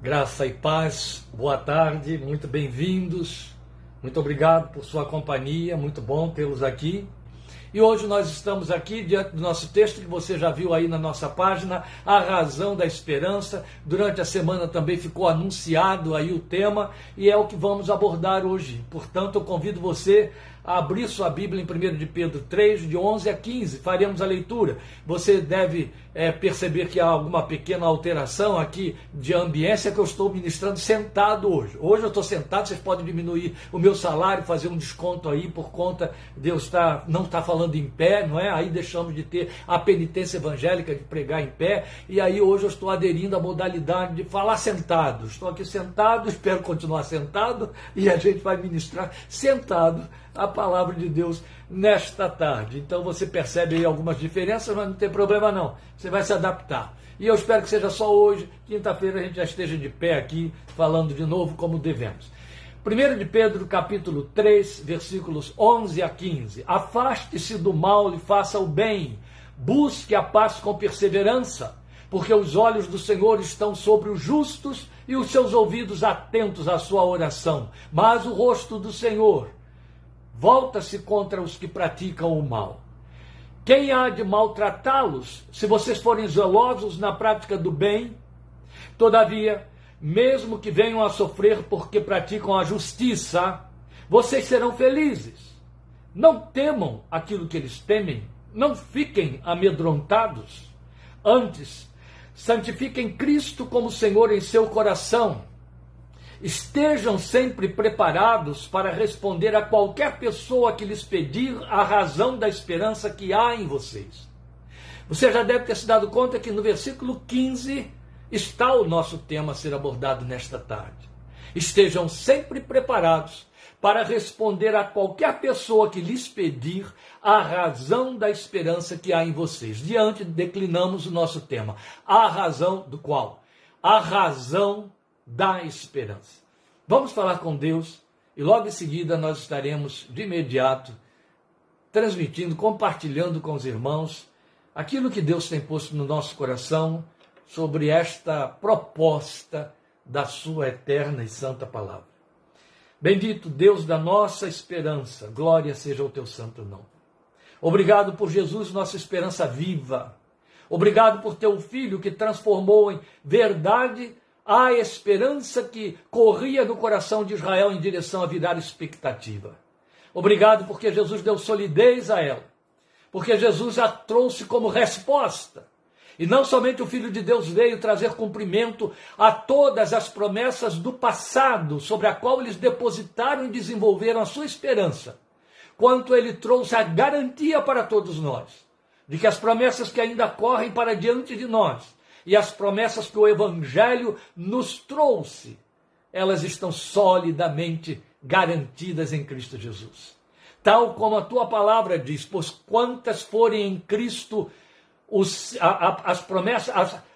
Graça e paz, boa tarde, muito bem-vindos, muito obrigado por sua companhia, muito bom tê-los aqui. E hoje nós estamos aqui diante do nosso texto que você já viu aí na nossa página, A Razão da Esperança. Durante a semana também ficou anunciado aí o tema e é o que vamos abordar hoje. Portanto, eu convido você a abrir sua Bíblia em 1 de Pedro 3, de 11 a 15, faremos a leitura. Você deve perceber que há alguma pequena alteração aqui de ambiência, que eu estou ministrando sentado hoje. Hoje eu estou sentado, vocês podem diminuir o meu salário, fazer um desconto aí por conta de eu não estar falando em pé, não é? Aí deixamos de ter a penitência evangélica de pregar em pé, e aí hoje eu estou aderindo à modalidade de falar sentado. Estou aqui sentado, espero continuar sentado, e a gente vai ministrar sentado a palavra de Deus nesta tarde. Então você percebe aí algumas diferenças, mas não tem problema não, você vai se adaptar. E eu espero que seja só hoje, quinta-feira a gente já esteja de pé aqui, falando de novo como devemos. 1 de Pedro capítulo 3, versículos 11 a 15. Afaste-se do mal e faça o bem, busque a paz com perseverança, porque os olhos do Senhor estão sobre os justos e os seus ouvidos atentos à sua oração. Mas o rosto do Senhor volta-se contra os que praticam o mal. Quem há de maltratá-los, se vocês forem zelosos na prática do bem? Todavia, mesmo que venham a sofrer porque praticam a justiça, vocês serão felizes. Não temam aquilo que eles temem, não fiquem amedrontados. Antes, santifiquem Cristo como Senhor em seu coração. Estejam sempre preparados para responder a qualquer pessoa que lhes pedir a razão da esperança que há em vocês. Você já deve ter se dado conta que no versículo 15 está o nosso tema a ser abordado nesta tarde. Estejam sempre preparados para responder a qualquer pessoa que lhes pedir a razão da esperança que há em vocês. Diante, declinamos o nosso tema. A razão do qual? A razão da esperança. Vamos falar com Deus e logo em seguida nós estaremos de imediato transmitindo, compartilhando com os irmãos aquilo que Deus tem posto no nosso coração sobre esta proposta da sua eterna e santa palavra. Bendito Deus da nossa esperança, glória seja o teu santo nome. Obrigado por Jesus, nossa esperança viva. Obrigado por teu Filho que transformou em verdade a esperança que corria no coração de Israel em direção a virar expectativa. Obrigado porque Jesus deu solidez a ela, porque Jesus a trouxe como resposta. E não somente o Filho de Deus veio trazer cumprimento a todas as promessas do passado, sobre a qual eles depositaram e desenvolveram a sua esperança, quanto ele trouxe a garantia para todos nós, de que as promessas que ainda correm para diante de nós, e as promessas que o Evangelho nos trouxe, elas estão solidamente garantidas em Cristo Jesus. Tal como a tua palavra diz, pois quantas forem em Cristo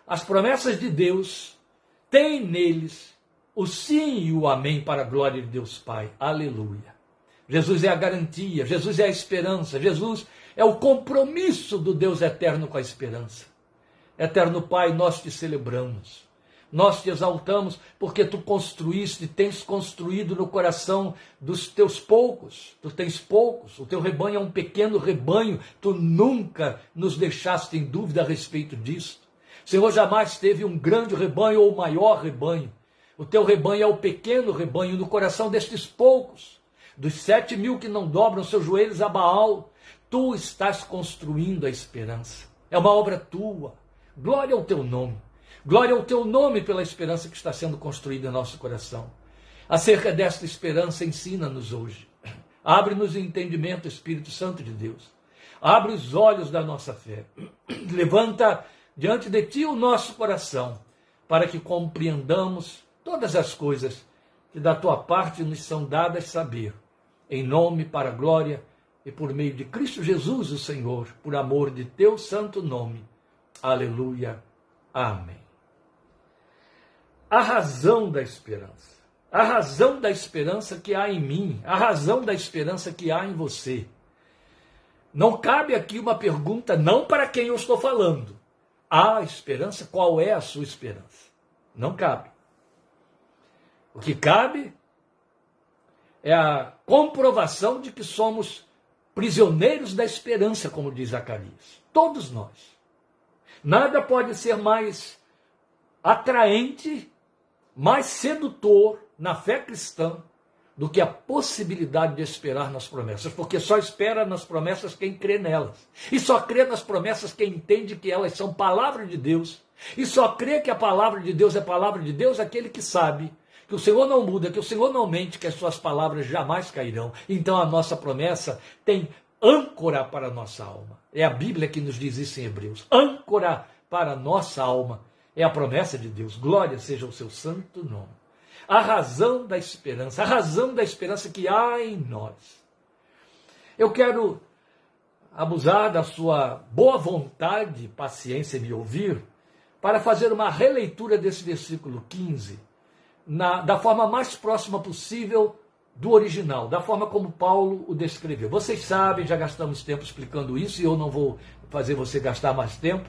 as promessas de Deus, têm neles o sim e o amém para a glória de Deus Pai. Aleluia. Jesus é a garantia, Jesus é a esperança, Jesus é o compromisso do Deus eterno com a esperança. Eterno Pai, nós te celebramos, nós te exaltamos, porque tu construíste, tens construído no coração dos teus poucos, tu tens poucos, o teu rebanho é um pequeno rebanho, tu nunca nos deixaste em dúvida a respeito disso. Senhor, jamais teve um grande rebanho ou maior rebanho, o teu rebanho é o pequeno rebanho no coração destes poucos, dos 7.000 que não dobram seus joelhos a Baal, tu estás construindo a esperança, é uma obra tua. Glória ao teu nome. Glória ao teu nome pela esperança que está sendo construída em nosso coração. Acerca desta esperança, ensina-nos hoje. Abre-nos o entendimento, Espírito Santo de Deus. Abre os olhos da nossa fé. Levanta diante de ti o nosso coração, para que compreendamos todas as coisas que da tua parte nos são dadas saber. Em nome, para a glória e por meio de Cristo Jesus, o Senhor, por amor de teu santo nome. Aleluia. Amém. A razão da esperança. A razão da esperança que há em mim. A razão da esperança que há em você. Não cabe aqui uma pergunta, não para quem eu estou falando. Há esperança? Qual é a sua esperança? Não cabe. O que cabe é a comprovação de que somos prisioneiros da esperança, como diz Zacarias. Todos nós. Nada pode ser mais atraente, mais sedutor na fé cristã do que a possibilidade de esperar nas promessas, porque só espera nas promessas quem crê nelas. E só crê nas promessas quem entende que elas são palavra de Deus. E só crê que a palavra de Deus é palavra de Deus aquele que sabe que o Senhor não muda, que o Senhor não mente, que as suas palavras jamais cairão. Então a nossa promessa tem âncora para a nossa alma. É a Bíblia que nos diz isso em Hebreus. Âncora para a nossa alma é a promessa de Deus. Glória seja o seu santo nome. A razão da esperança que há em nós. Eu quero abusar da sua boa vontade e paciência em me ouvir para fazer uma releitura desse versículo 15 da forma mais próxima possível do original, da forma como Paulo o descreveu. Vocês sabem, já gastamos tempo explicando isso e eu não vou fazer você gastar mais tempo,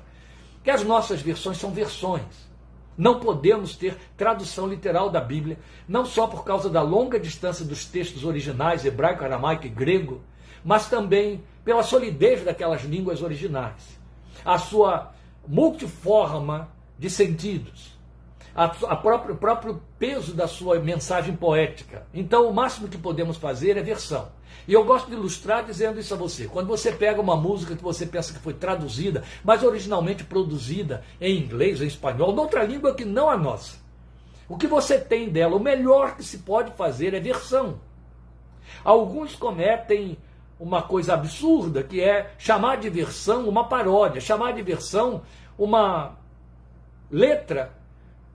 que as nossas versões são versões. Não podemos ter tradução literal da Bíblia, não só por causa da longa distância dos textos originais, hebraico, aramaico e grego, mas também pela solidez daquelas línguas originais, a sua multiforma de sentidos, o próprio peso da sua mensagem poética. Então, o máximo que podemos fazer é versão. E eu gosto de ilustrar dizendo isso a você. Quando você pega uma música que você pensa que foi traduzida, mas originalmente produzida em inglês, em espanhol, noutra língua que não a nossa, o que você tem dela, o melhor que se pode fazer é versão. Alguns cometem uma coisa absurda, que é chamar de versão uma paródia, chamar de versão uma letra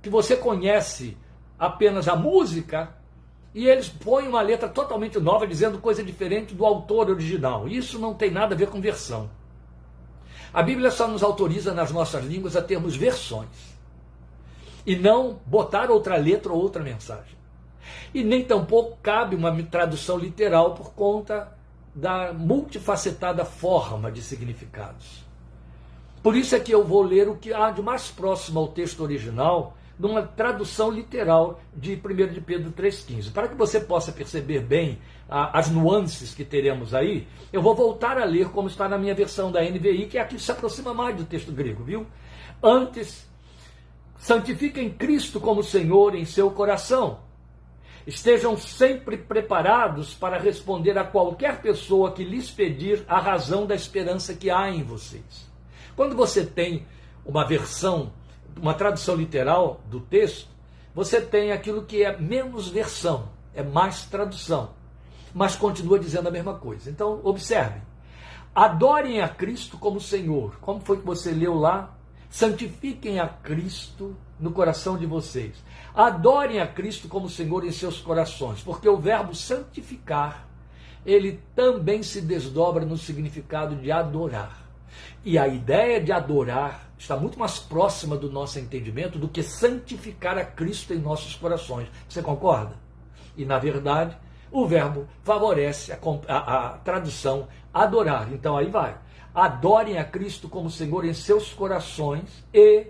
que você conhece apenas a música, e eles põem uma letra totalmente nova, dizendo coisa diferente do autor original. Isso não tem nada a ver com versão. A Bíblia só nos autoriza nas nossas línguas a termos versões, e não botar outra letra ou outra mensagem. E nem tampouco cabe uma tradução literal por conta da multifacetada forma de significados. Por isso é que eu vou ler o que há de mais próximo ao texto original, numa tradução literal de 1 de Pedro 3,15. Para que você possa perceber bem as nuances que teremos aí, eu vou voltar a ler como está na minha versão da NVI, que é a que se aproxima mais do texto grego, viu? Antes, santifiquem Cristo como Senhor em seu coração. Estejam sempre preparados para responder a qualquer pessoa que lhes pedir a razão da esperança que há em vocês. Quando você tem uma versão, uma tradução literal do texto, você tem aquilo que é menos versão, é mais tradução, mas continua dizendo a mesma coisa. Então, observem. Adorem a Cristo como Senhor. Como foi que você leu lá? Santifiquem a Cristo no coração de vocês. Adorem a Cristo como Senhor em seus corações, porque o verbo santificar, ele também se desdobra no significado de adorar. E a ideia de adorar está muito mais próxima do nosso entendimento do que santificar a Cristo em nossos corações. Você concorda? E, na verdade, o verbo favorece a tradução adorar. Então, aí vai. Adorem a Cristo como Senhor em seus corações e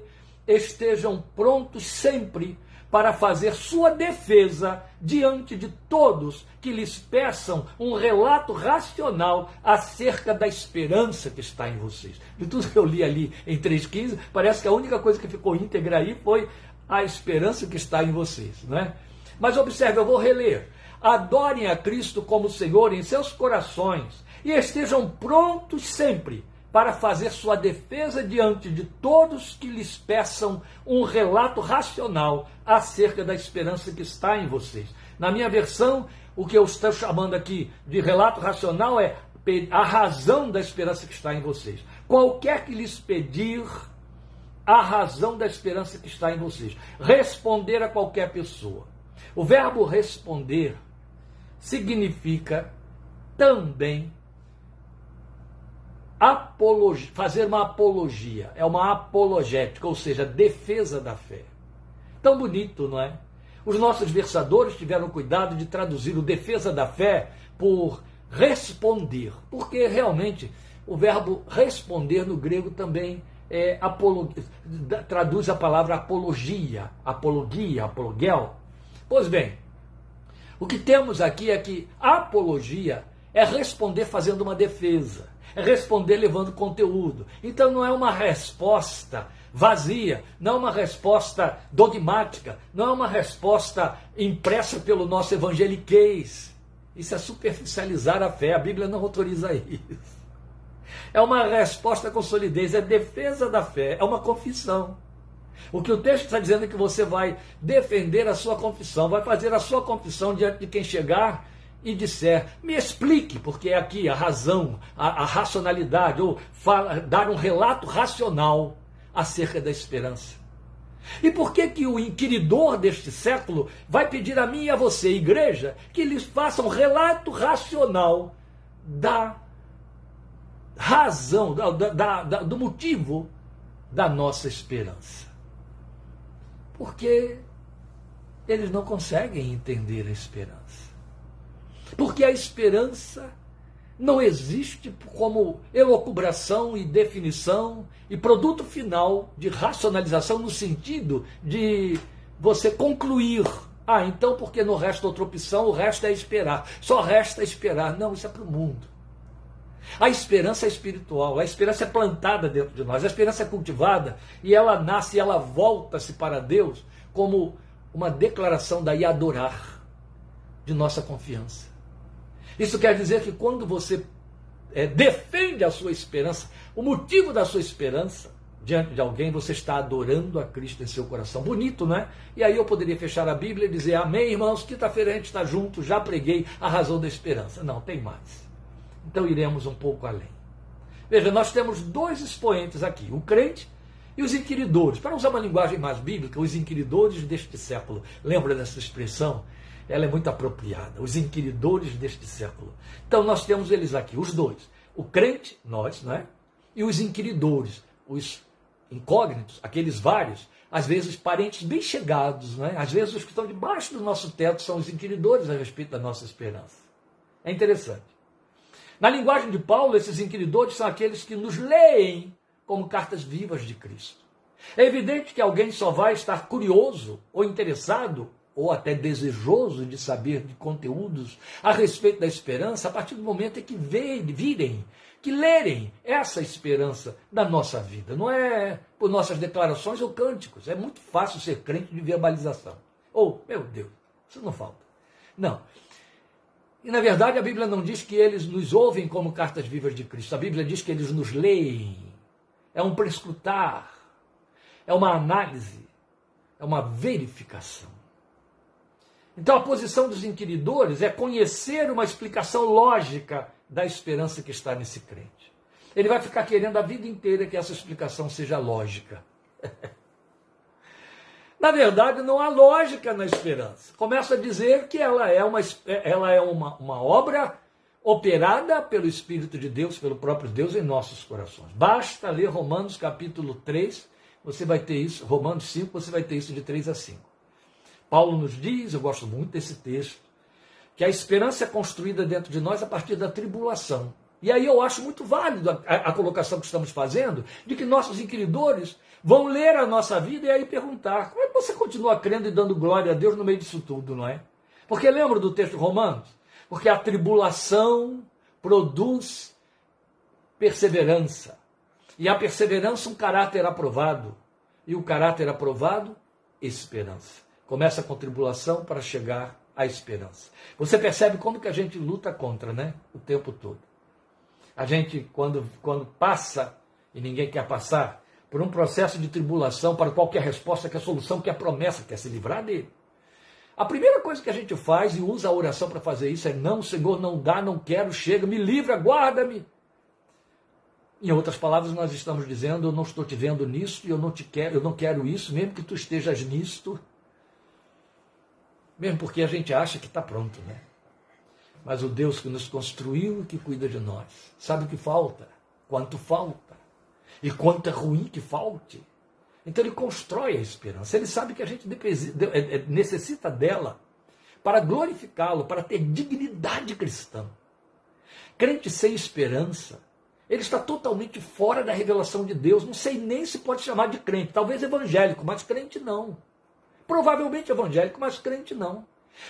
estejam prontos sempre para fazer sua defesa diante de todos que lhes peçam um relato racional acerca da esperança que está em vocês. De tudo que eu li ali em 3,15, parece que a única coisa que ficou íntegra aí foi a esperança que está em vocês, não é? Mas observe, eu vou reler. Adorem a Cristo como Senhor em seus corações e estejam prontos sempre para fazer sua defesa diante de todos que lhes peçam um relato racional acerca da esperança que está em vocês. Na minha versão, o que eu estou chamando aqui de relato racional é a razão da esperança que está em vocês. Qualquer que lhes pedir a razão da esperança que está em vocês. Responder a qualquer pessoa. O verbo responder significa também fazer uma apologia, é uma apologética, ou seja, defesa da fé. Tão bonito, não é? Os nossos versadores tiveram cuidado de traduzir o defesa da fé por responder, porque realmente o verbo responder no grego também traduz a palavra apologia, apologel, Pois bem, o que temos aqui é que a apologia é responder fazendo uma defesa, é responder levando conteúdo. Então não é uma resposta vazia, não é uma resposta dogmática, não é uma resposta impressa pelo nosso evangeliquez. Isso é superficializar a fé, a Bíblia não autoriza isso. É uma resposta com solidez, é defesa da fé, é uma confissão. O que o texto está dizendo é que você vai defender a sua confissão, vai fazer a sua confissão diante de quem chegar e disser, me explique, porque é aqui a razão, a racionalidade, ou dar um relato racional acerca da esperança. E por que que o inquiridor deste século vai pedir a mim e a você, igreja, que lhes faça um relato racional da razão, do motivo da nossa esperança? Porque eles não conseguem entender a esperança. Porque a esperança não existe como elucubração e definição e produto final de racionalização no sentido de você concluir. Ah, então porque não resta outra opção, o resto é esperar. Só resta esperar. Não, isso é para o mundo. A esperança é espiritual, a esperança é plantada dentro de nós, a esperança é cultivada e ela nasce e ela volta-se para Deus como uma declaração daí adorar de nossa confiança. Isso quer dizer que quando você defende a sua esperança, o motivo da sua esperança diante de alguém, você está adorando a Cristo em seu coração. Bonito, não é? E aí eu poderia fechar a Bíblia e dizer, amém, irmãos, quinta-feira a gente está junto, já preguei a razão da esperança. Não, tem mais. Então iremos um pouco além. Veja, nós temos dois expoentes aqui, o crente e os inquiridores. Para usar uma linguagem mais bíblica, os inquiridores deste século. Lembra dessa expressão? Ela é muito apropriada. Os inquiridores deste século. Então nós temos eles aqui, os dois. O crente, nós, não é? E os inquiridores, os incógnitos, aqueles vários, às vezes parentes bem chegados, não é? Às vezes os que estão debaixo do nosso teto são os inquiridores a respeito da nossa esperança. É interessante. Na linguagem de Paulo, esses inquiridores são aqueles que nos leem como cartas vivas de Cristo. É evidente que alguém só vai estar curioso ou interessado ou até desejoso de saber de conteúdos a respeito da esperança a partir do momento em que virem, que lerem essa esperança da nossa vida. Não é por nossas declarações ou cânticos. É muito fácil ser crente de verbalização. Meu Deus, isso não falta. Não. E, na verdade, a Bíblia não diz que eles nos ouvem como cartas vivas de Cristo. A Bíblia diz que eles nos leem. É um prescrutar. É uma análise. É uma verificação. Então, a posição dos inquiridores é conhecer uma explicação lógica da esperança que está nesse crente. Ele vai ficar querendo a vida inteira que essa explicação seja lógica. Na verdade, não há lógica na esperança. Começa a dizer que ela é uma obra operada pelo Espírito de Deus, pelo próprio Deus em nossos corações. Basta ler Romanos capítulo 3, você vai ter isso, Romanos 5, você vai ter isso de 3 a 5. Paulo nos diz, eu gosto muito desse texto, que a esperança é construída dentro de nós a partir da tribulação. E aí eu acho muito válido a colocação que estamos fazendo, de que nossos inquiridores vão ler a nossa vida e aí perguntar, como é que você continua crendo e dando glória a Deus no meio disso tudo, não é? Porque lembra do texto de Romanos? Porque a tribulação produz perseverança. E a perseverança um caráter aprovado. E o caráter aprovado, esperança. Começa com tribulação para chegar à esperança. Você percebe como que a gente luta contra, né? O tempo todo. A gente, quando passa, e ninguém quer passar, por um processo de tribulação, para qualquer resposta, que a solução, que a promessa, quer se livrar dele. A primeira coisa que a gente faz, e usa a oração para fazer isso, é não, Senhor, não dá, não quero, chega, me livra, guarda-me. Em outras palavras, nós estamos dizendo, eu não estou te vendo nisso, e eu não quero isso, mesmo que tu estejas nisto, mesmo porque a gente acha que está pronto, né? Mas o Deus que nos construiu e que cuida de nós, sabe o que falta, quanto falta, e quanto é ruim que falte. Então ele constrói a esperança, ele sabe que a gente necessita dela para glorificá-lo, para ter dignidade cristã. Crente sem esperança, ele está totalmente fora da revelação de Deus, não sei nem se pode chamar de crente, talvez evangélico, mas crente não. provavelmente evangélico, mas crente não.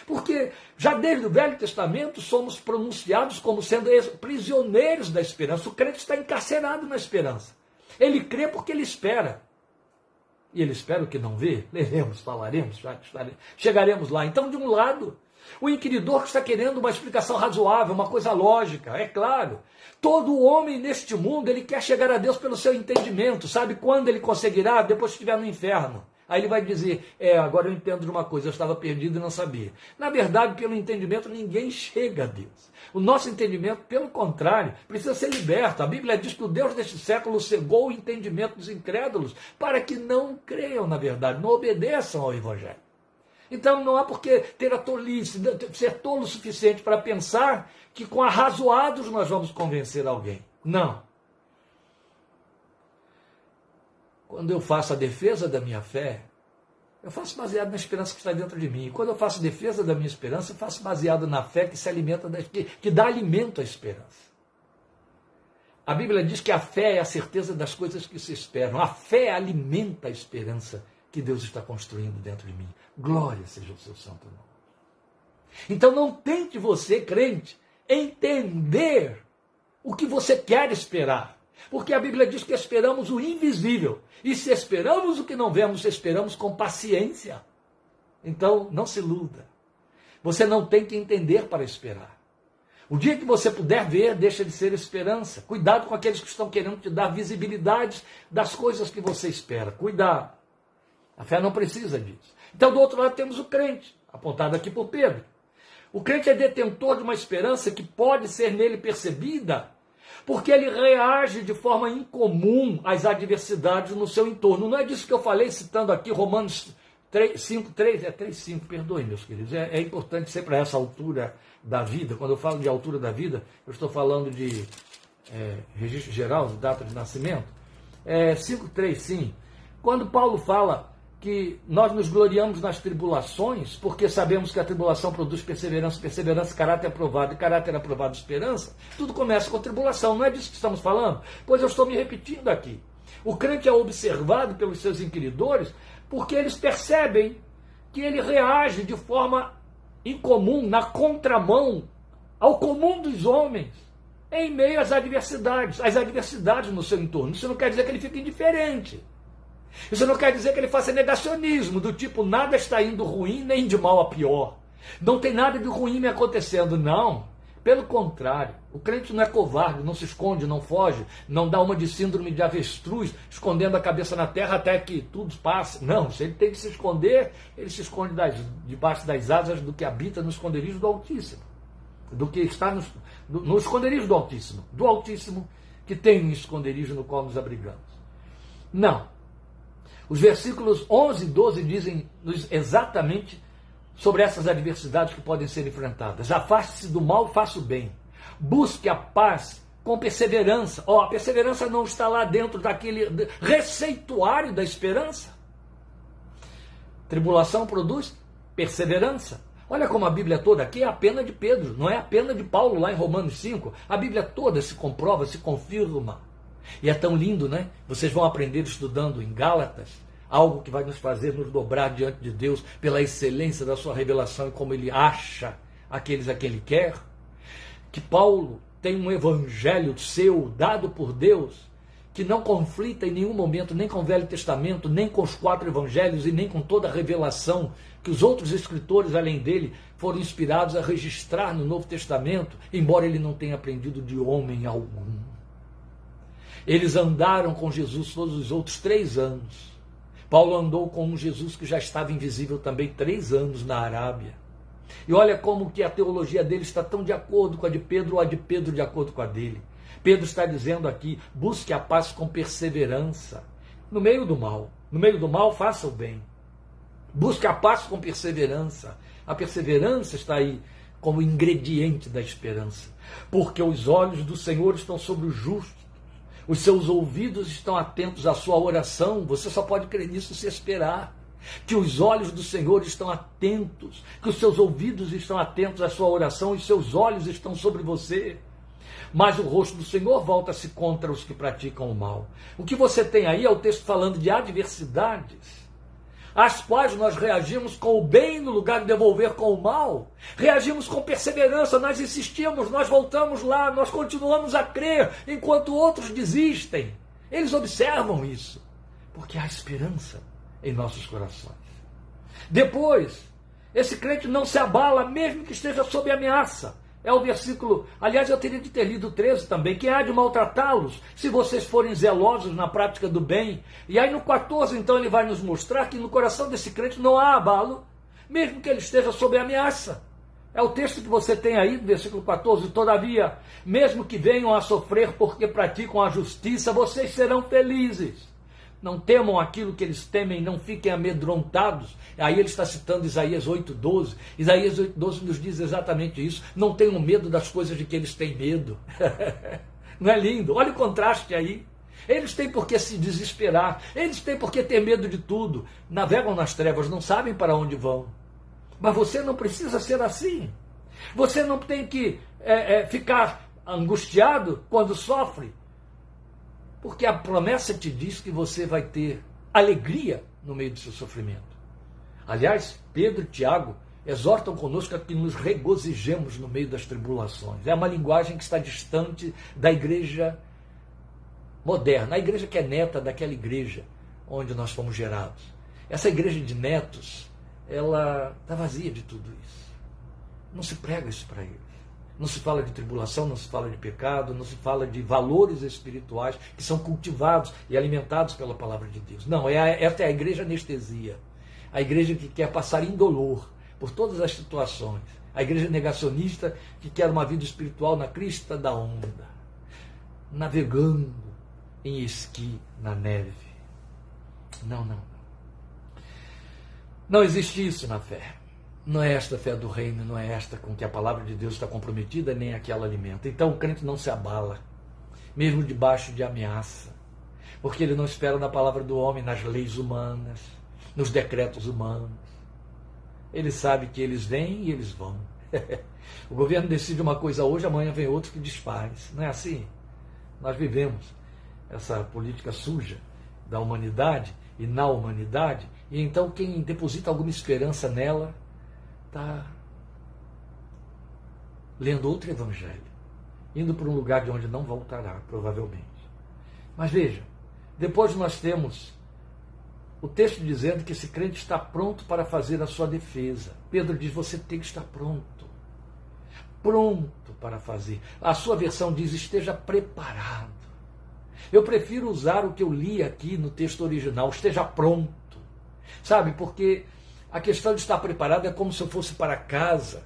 Porque já desde o Velho Testamento somos pronunciados como sendo prisioneiros da esperança. O crente está encarcerado na esperança. Ele crê porque ele espera. E ele espera o que não vê. Leremos, falaremos, chegaremos lá. Então, de um lado, o inquiridor que está querendo uma explicação razoável, uma coisa lógica, é claro. Todo homem neste mundo, ele quer chegar a Deus pelo seu entendimento. Sabe quando ele conseguirá? Depois que estiver no inferno. Aí ele vai dizer, agora eu entendo de uma coisa, eu estava perdido e não sabia. Na verdade, pelo entendimento, ninguém chega a Deus. O nosso entendimento, pelo contrário, precisa ser liberto. A Bíblia diz que o Deus deste século cegou o entendimento dos incrédulos para que não creiam na verdade, não obedeçam ao Evangelho. Então não há por que ter a tolice, ser tolo o suficiente para pensar que com arrazoados nós vamos convencer alguém. Não. Quando eu faço a defesa da minha fé, eu faço baseado na esperança que está dentro de mim. E quando eu faço defesa da minha esperança, eu faço baseado na fé que se alimenta, que dá alimento à esperança. A Bíblia diz que a fé é a certeza das coisas que se esperam. A fé alimenta a esperança que Deus está construindo dentro de mim. Glória seja o seu santo nome. Então não tente você, crente, entender o que você quer esperar. Porque a Bíblia diz que esperamos o invisível. E se esperamos o que não vemos, esperamos com paciência. Então, não se iluda. Você não tem que entender para esperar. O dia que você puder ver, deixa de ser esperança. Cuidado com aqueles que estão querendo te dar visibilidade das coisas que você espera. Cuidado. A fé não precisa disso. Então, do outro lado, temos o crente, apontado aqui por Pedro. O crente é detentor de uma esperança que pode ser nele percebida, porque ele reage de forma incomum às adversidades no seu entorno. Não é disso que eu falei, citando aqui Romanos 3:5, perdoem, meus queridos. É importante ser para essa altura da vida. Quando eu falo de altura da vida, eu estou falando de registro geral, de data de nascimento. 5:3, sim. Quando Paulo fala que nós nos gloriamos nas tribulações, porque sabemos que a tribulação produz perseverança, perseverança, caráter aprovado, e caráter aprovado, esperança, tudo começa com tribulação, não é disso que estamos falando? Pois eu estou me repetindo aqui. O crente é observado pelos seus inquiridores porque eles percebem que ele reage de forma incomum, na contramão ao comum dos homens, em meio às adversidades no seu entorno. Isso não quer dizer que ele fique indiferente. Isso não quer dizer que ele faça negacionismo, do tipo, nada está indo ruim, nem de mal a pior. Não tem nada de ruim me acontecendo, não. Pelo contrário, o crente não é covarde, não se esconde, não foge, não dá uma de síndrome de avestruz, escondendo a cabeça na terra até que tudo passe. Não, se ele tem que se esconder, ele se esconde debaixo das asas do que habita no esconderijo do Altíssimo. Do que está no esconderijo do Altíssimo que tem um esconderijo no qual nos abrigamos. Não. Os versículos 11 e 12 dizem exatamente sobre essas adversidades que podem ser enfrentadas. Afaste-se do mal, faça o bem. Busque a paz com perseverança. A perseverança não está lá dentro daquele receituário da esperança. Tribulação produz perseverança. Olha como a Bíblia toda aqui é a pena de Pedro, não é a pena de Paulo lá em Romanos 5. A Bíblia toda se comprova, se confirma. E é tão lindo, né? Vocês vão aprender estudando em Gálatas, algo que vai nos fazer nos dobrar diante de Deus pela excelência da sua revelação e como ele acha aqueles a quem ele quer. Que Paulo tem um evangelho seu, dado por Deus, que não conflita em nenhum momento, nem com o Velho Testamento, nem com os 4 evangelhos e nem com toda a revelação que os outros escritores, além dele, foram inspirados a registrar no Novo Testamento, embora ele não tenha aprendido de homem algum. Eles andaram com Jesus todos os outros 3 anos. Paulo andou com um Jesus que já estava invisível também 3 anos na Arábia. E olha como que a teologia dele está tão de acordo com a de Pedro, ou a de Pedro de acordo com a dele. Pedro está dizendo aqui, busque a paz com perseverança. No meio do mal, faça o bem. Busque a paz com perseverança. A perseverança está aí como ingrediente da esperança. Porque os olhos do Senhor estão sobre os justos. Os seus ouvidos estão atentos à sua oração. Você só pode crer nisso se esperar. Que os olhos do Senhor estão atentos. Que os seus ouvidos estão atentos à sua oração. E seus olhos estão sobre você. Mas o rosto do Senhor volta-se contra os que praticam o mal. O que você tem aí é o texto falando de adversidades. às quais nós reagimos com o bem no lugar de devolver com o mal. Reagimos com perseverança, nós insistimos, nós voltamos lá, nós continuamos a crer, enquanto outros desistem. Eles observam isso, porque há esperança em nossos corações. Depois, esse crente não se abala, mesmo que esteja sob ameaça. É o versículo, aliás, eu teria de ter lido o 13 também, que há de maltratá-los, se vocês forem zelosos na prática do bem. E aí no 14, então, ele vai nos mostrar que no coração desse crente não há abalo, mesmo que ele esteja sob ameaça. É o texto que você tem aí, do versículo 14, todavia, mesmo que venham a sofrer porque praticam a justiça, vocês serão felizes. Não temam aquilo que eles temem, não fiquem amedrontados. Aí ele está citando Isaías 8,12. Isaías 8,12 nos diz exatamente isso. Não tenham medo das coisas de que eles têm medo. Não é lindo? Olha o contraste aí. Eles têm por que se desesperar. Eles têm por que ter medo de tudo. Navegam nas trevas, não sabem para onde vão. Mas você não precisa ser assim. Você não tem que ficar angustiado quando sofre. Porque a promessa te diz que você vai ter alegria no meio do seu sofrimento. Aliás, Pedro e Tiago exortam conosco a que nos regozijemos no meio das tribulações. É uma linguagem que está distante da igreja moderna, a igreja que é neta daquela igreja onde nós fomos gerados. Essa igreja de netos, ela está vazia de tudo isso. Não se prega isso para eles. Não se fala de tribulação, não se fala de pecado, não se fala de valores espirituais que são cultivados e alimentados pela palavra de Deus. Não, esta é a igreja anestesia. A igreja que quer passar indolor por todas as situações. A igreja negacionista que quer uma vida espiritual na crista da onda, navegando em esqui na neve. Não, não. Não existe isso na fé. Não é esta a fé do reino, não é esta com que a palavra de Deus está comprometida, nem aquela alimenta. Então o crente não se abala, mesmo debaixo de ameaça, porque ele não espera na palavra do homem, nas leis humanas, nos decretos humanos. Ele sabe que eles vêm e eles vão. O governo decide uma coisa hoje, amanhã vem outro que desfaz. Não é assim? Nós vivemos essa política suja da humanidade e na humanidade, e então quem deposita alguma esperança nela está lendo outro evangelho, indo para um lugar de onde não voltará, provavelmente. Mas veja, depois nós temos o texto dizendo que esse crente está pronto para fazer a sua defesa. Pedro diz, você tem que estar pronto para fazer. A sua versão diz, esteja preparado. Eu prefiro usar o que eu li aqui no texto original, esteja pronto. Sabe, porque a questão de estar preparado é como se eu fosse para casa,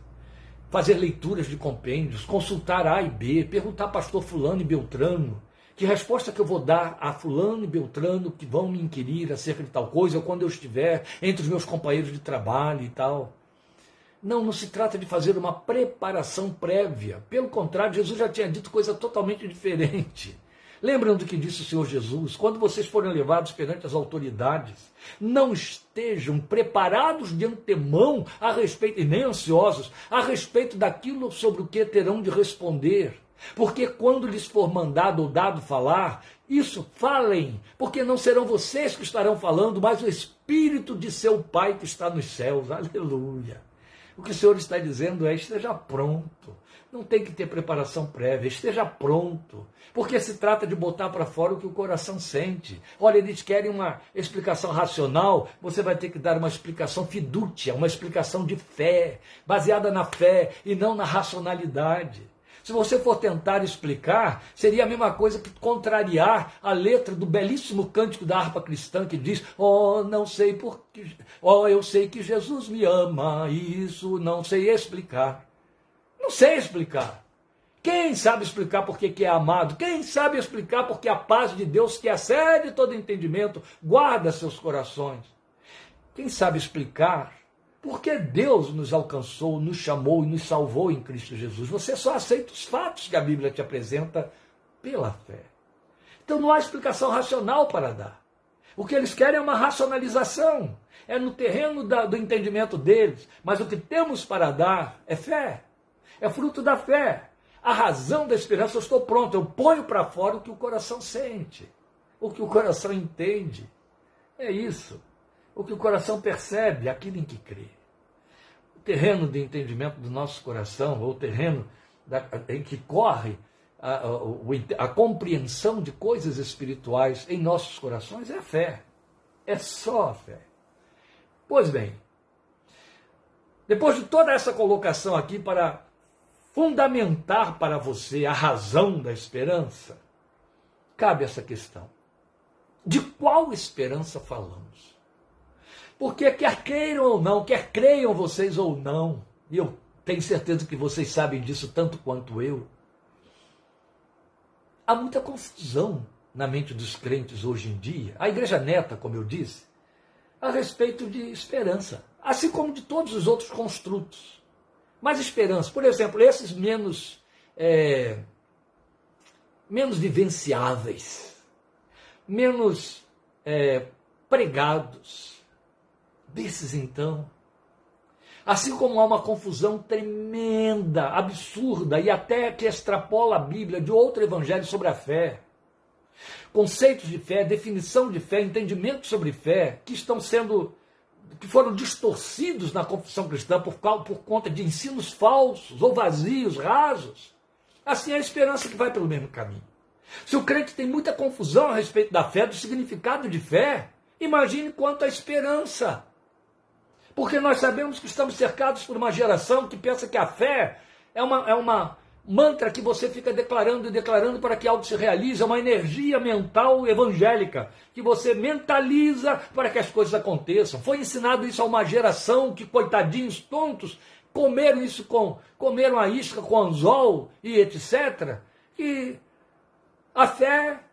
fazer leituras de compêndios, consultar A e B, perguntar a pastor fulano e beltrano, que resposta que eu vou dar a fulano e beltrano que vão me inquirir acerca de tal coisa, ou quando eu estiver entre os meus companheiros de trabalho e tal. Não se trata de fazer uma preparação prévia. Pelo contrário, Jesus já tinha dito coisa totalmente diferente. Lembram do que disse o Senhor Jesus? Quando vocês forem levados perante as autoridades, não estejam preparados de antemão a respeito, e nem ansiosos, a respeito daquilo sobre o que terão de responder. Porque quando lhes for mandado ou dado falar, isso falem, porque não serão vocês que estarão falando, mas o Espírito de seu Pai que está nos céus. Aleluia! O que o Senhor está dizendo é, esteja pronto. Não tem que ter preparação prévia, esteja pronto, porque se trata de botar para fora o que o coração sente. Olha, eles querem uma explicação racional, você vai ter que dar uma explicação fidúcia, uma explicação de fé, baseada na fé e não na racionalidade. Se você for tentar explicar, seria a mesma coisa que contrariar a letra do belíssimo cântico da harpa cristã que diz, não sei porque, eu sei que Jesus me ama, isso não sei explicar. Não sei explicar. Quem sabe explicar porque que é amado? Quem sabe explicar porque a paz de Deus, que excede todo entendimento, guarda seus corações? Quem sabe explicar porque Deus nos alcançou, nos chamou e nos salvou em Cristo Jesus? Você só aceita os fatos que a Bíblia te apresenta pela fé. Então não há explicação racional para dar. O que eles querem é uma racionalização. É no terreno do entendimento deles. Mas o que temos para dar é fé. É fruto da fé. A razão da esperança, eu estou pronto, eu ponho para fora o que o coração sente, o que o coração entende. É isso. o que o coração percebe, aquilo em que crê. O terreno de entendimento do nosso coração, ou o terreno em que corre a compreensão de coisas espirituais em nossos corações é a fé. É só a fé. Pois bem, depois de toda essa colocação aqui para fundamentar para você a razão da esperança, cabe essa questão. De qual esperança falamos? Porque quer queiram ou não, quer creiam vocês ou não, e eu tenho certeza que vocês sabem disso tanto quanto eu, há muita confusão na mente dos crentes hoje em dia, a igreja neta, como eu disse, a respeito de esperança, assim como de todos os outros construtos. Mas esperança, por exemplo, esses menos vivenciáveis, menos pregados, desses então, assim como há uma confusão tremenda, absurda e até que extrapola a Bíblia de outro evangelho sobre a fé, conceitos de fé, definição de fé, entendimento sobre fé, que foram distorcidos na confissão cristã por conta de ensinos falsos ou vazios, rasos. Assim é a esperança que vai pelo mesmo caminho. Se o crente tem muita confusão a respeito da fé, do significado de fé, imagine quanto à esperança. Porque nós sabemos que estamos cercados por uma geração que pensa que a fé é uma mantra que você fica declarando e declarando para que algo se realize, é uma energia mental evangélica, que você mentaliza para que as coisas aconteçam. Foi ensinado isso a uma geração que, coitadinhos tontos, comeram a isca com anzol e etc. E a fé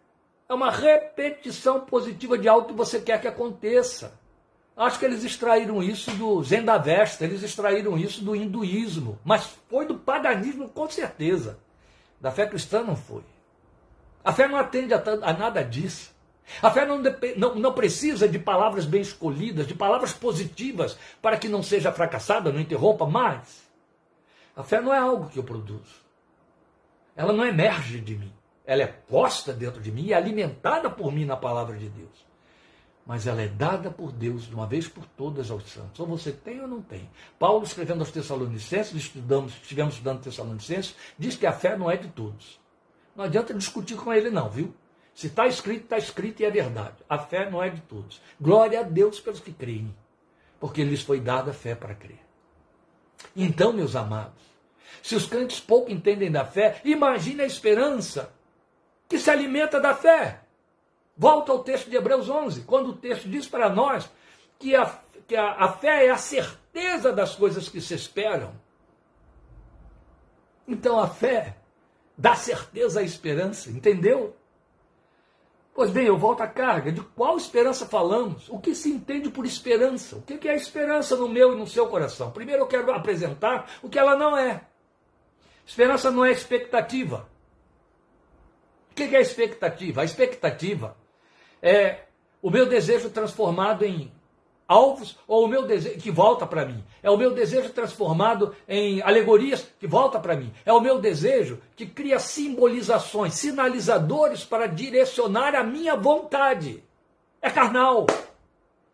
é uma repetição positiva de algo que você quer que aconteça. Acho que eles extraíram isso do Zendavesta, eles extraíram isso do hinduísmo, mas foi do paganismo com certeza. Da fé cristã não foi. A fé não atende a nada disso. A fé não precisa de palavras bem escolhidas, de palavras positivas, para que não seja fracassada, não interrompa, mas a fé não é algo que eu produzo. Ela não emerge de mim. Ela é posta dentro de mim e alimentada por mim na palavra de Deus. Mas ela é dada por Deus de uma vez por todas aos santos. Ou você tem ou não tem. Paulo, escrevendo aos Tessalonicenses, estivemos estudando Tessalonicenses, diz que a fé não é de todos. Não adianta discutir com ele não, viu? Se está escrito e é verdade. A fé não é de todos. Glória a Deus pelos que creem, porque lhes foi dada a fé para crer. Então, meus amados, se os crentes pouco entendem da fé, imagine a esperança que se alimenta da fé. Volta ao texto de Hebreus 11, quando o texto diz para nós que a fé é a certeza das coisas que se esperam. Então a fé dá certeza à esperança, entendeu? Pois bem, eu volto à carga. De qual esperança falamos? O que se entende por esperança? O que é a esperança no meu e no seu coração? Primeiro eu quero apresentar o que ela não é. Esperança não é expectativa. O que é a expectativa? A expectativa é o meu desejo transformado em alvos, ou o meu desejo que volta para mim. É o meu desejo transformado em alegorias que volta para mim. É o meu desejo que cria simbolizações, sinalizadores para direcionar a minha vontade. É carnal.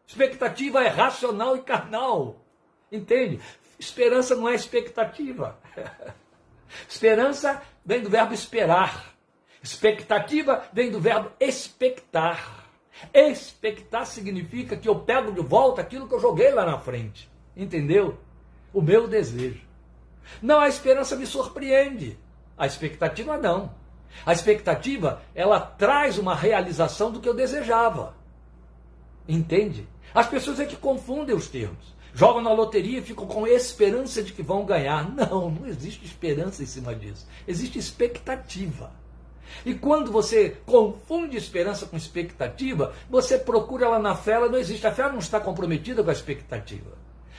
Expectativa é racional e carnal. Entende? Esperança não é expectativa. Esperança vem do verbo esperar. Expectativa vem do verbo expectar. Expectar significa que eu pego de volta aquilo que eu joguei lá na frente. Entendeu? O meu desejo. Não, a esperança me surpreende. A expectativa não. A expectativa, ela traz uma realização do que eu desejava. Entende? As pessoas é que confundem os termos. Jogam na loteria e ficam com esperança de que vão ganhar. Não existe esperança em cima disso. Existe expectativa. E quando você confunde esperança com expectativa, você procura lá na fé, ela não existe. A fé não está comprometida com a expectativa.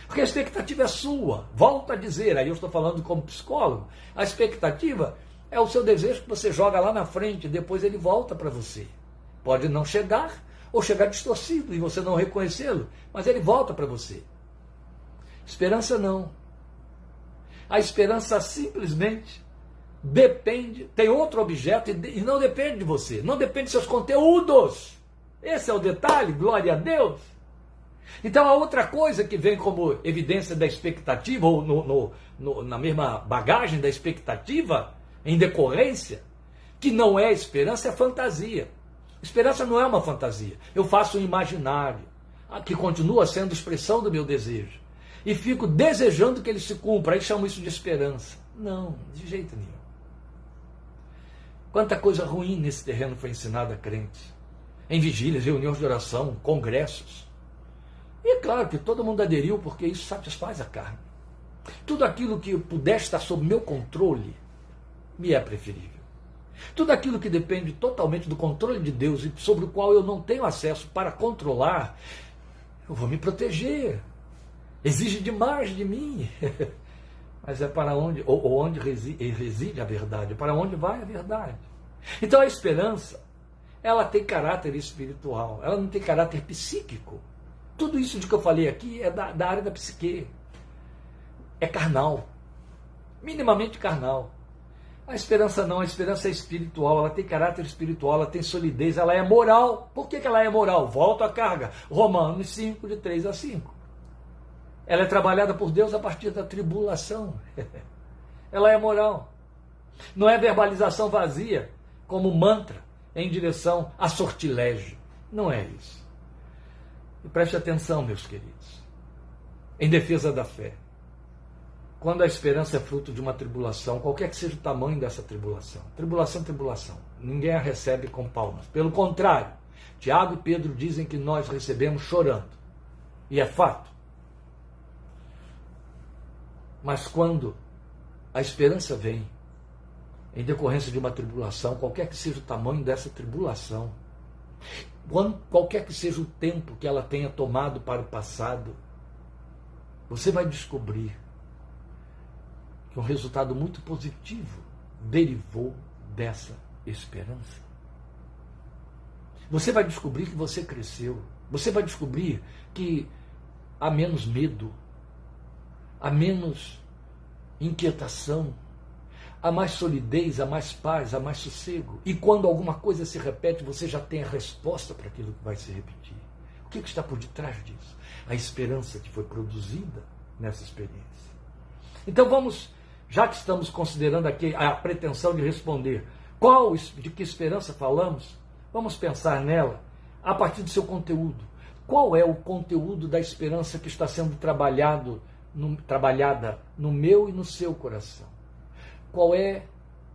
Porque a expectativa é sua. Volto a dizer, aí eu estou falando como psicólogo, a expectativa é o seu desejo que você joga lá na frente, depois ele volta para você. Pode não chegar, ou chegar distorcido e você não reconhecê-lo, mas ele volta para você. Esperança não. A esperança simplesmente depende, tem outro objeto e não depende de você, não depende dos seus conteúdos. Esse é o detalhe, glória a Deus. Então a outra coisa que vem como evidência da expectativa, ou na mesma bagagem da expectativa, em decorrência, que não é esperança, é fantasia. Esperança não é uma fantasia. Eu faço um imaginário, que continua sendo expressão do meu desejo, e fico desejando que ele se cumpra, aí chamo isso de esperança. Não, de jeito nenhum. Quanta coisa ruim nesse terreno foi ensinada a crentes. Em vigílias, reuniões de oração, congressos. E é claro que todo mundo aderiu, porque isso satisfaz a carne. Tudo aquilo que puder estar sob meu controle, me é preferível. Tudo aquilo que depende totalmente do controle de Deus e sobre o qual eu não tenho acesso para controlar, eu vou me proteger. Exige demais de mim. Mas é para onde, ou onde reside a verdade, para onde vai a verdade. Então a esperança, ela tem caráter espiritual, ela não tem caráter psíquico. Tudo isso de que eu falei aqui é da área da psique. É carnal. Minimamente carnal. A esperança não, a esperança é espiritual, ela tem caráter espiritual, ela tem solidez, ela é moral. Por que ela é moral? Volto à carga. Romanos 5, de 3 a 5. Ela é trabalhada por Deus a partir da tribulação. Ela é moral. Não é verbalização vazia, como mantra, em direção a sortilégio. Não é isso. E preste atenção, meus queridos, em defesa da fé. Quando a esperança é fruto de uma tribulação, qualquer que seja o tamanho dessa tribulação, tribulação, ninguém a recebe com palmas. Pelo contrário, Tiago e Pedro dizem que nós recebemos chorando. E é fato. Mas quando a esperança vem em decorrência de uma tribulação, qualquer que seja o tamanho dessa tribulação, qualquer que seja o tempo que ela tenha tomado para o passado, você vai descobrir que um resultado muito positivo derivou dessa esperança. Você vai descobrir que você cresceu. Você vai descobrir que há menos medo, há menos inquietação, há mais solidez, há mais paz, há mais sossego. E quando alguma coisa se repete, você já tem a resposta para aquilo que vai se repetir. O que está por detrás disso? A esperança que foi produzida nessa experiência. Então vamos, já que estamos considerando aqui a pretensão de responder de que esperança falamos, vamos pensar nela a partir do seu conteúdo. Qual é o conteúdo da esperança que está sendo trabalhada no meu e no seu coração? Qual é